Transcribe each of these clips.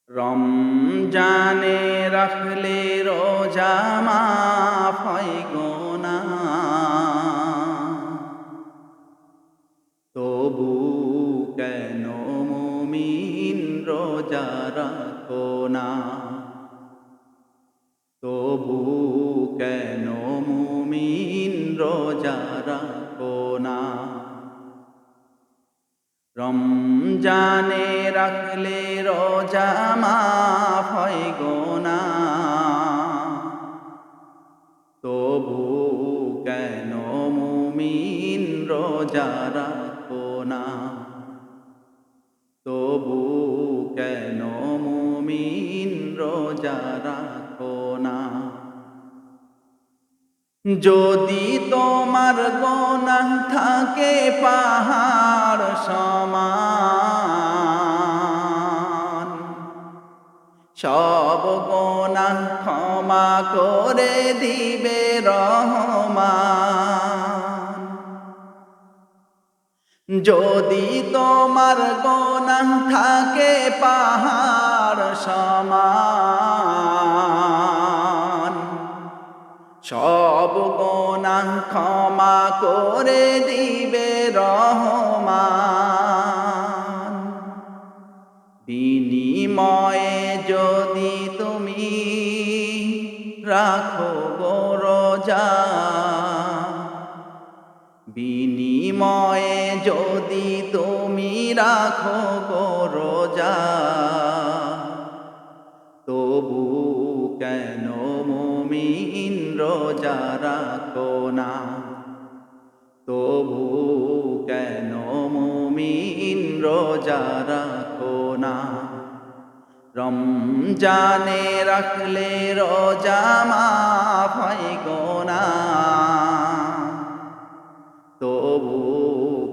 রমজানে রাখলে রোজা মাফ হয় গোনা, তবু কেন মুমিন রোজা রাখো না? তবু কেন মুমিন রোজা রাখো না? রমজানে রাখলে রোজা মাফ হয় গোনা, তবু কেন মুমিন রোজা রাখো না? তবু কেন মুমিন রোজা রাখো না? যদি তোমার গুনাহ থাকে পাহাড় সমান, সব গুনাহ ক্ষমা করে দিবে রহমান। যদি তোমার গুনাহ থাকে পাহাড় সমান, সব গুনাহ ক্ষমা করে দিবে রহমান। বিনিময়ে যদি তুমি রাখো গো রোজা, বিনিময়ে যদি তুমি রাখো গো রোজা, তবু কেন মুমিন রোজা রাখো না? তবু কেন মুমিন রোজা রাখো না? রমজানে রাখলে রোজা মাফ হয় গোনা, তবু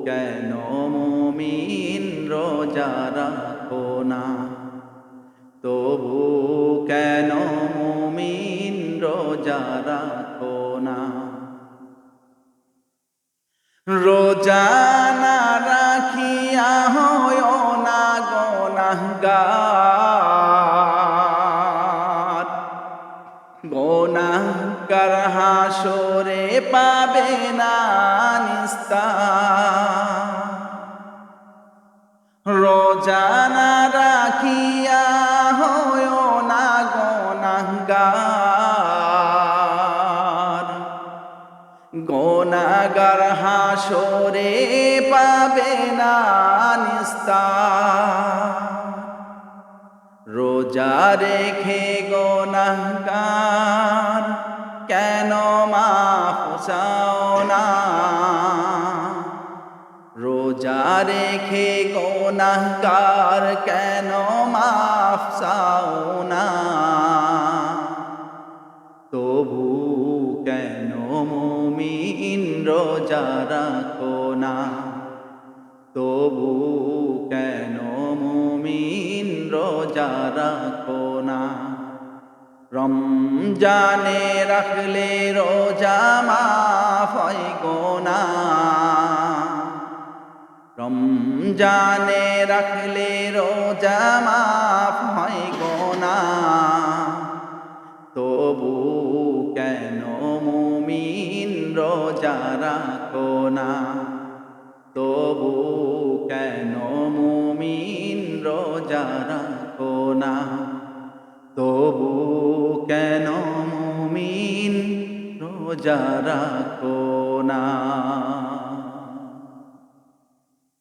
কেন মুমিন রোজা রাখো না? তবু কেন মুমিন রোজা রাখো না? রোজা না রাখিয়া হয় না গুনাহগার, গুনাহগার হাসরে পাবে না নিস্তার। রোজা না রাখিয়া হয় না গুনাহগার, গুনাহগার হাসরে পাবে না নিস্তার। রোজা রেখে গুনাহগার কেন মাফ চাও না? রোজা রেখে গুনাহগার কেন মাফ চাও না? তবু কেন মুমিন রোজা রাখো না? তবু কেন মুমিন রোজা রাখো না? রমজানে রাখলে রোজা মাফ হয় গোনা, রমজানে রাখলে রোজা মাফ হয় গোনা, তবু কেন মুমিন রোজা রাখো না? তবু কেন মুমিন রোজা রাখো না? তবু কেন মুমিন রোজা রাখো না?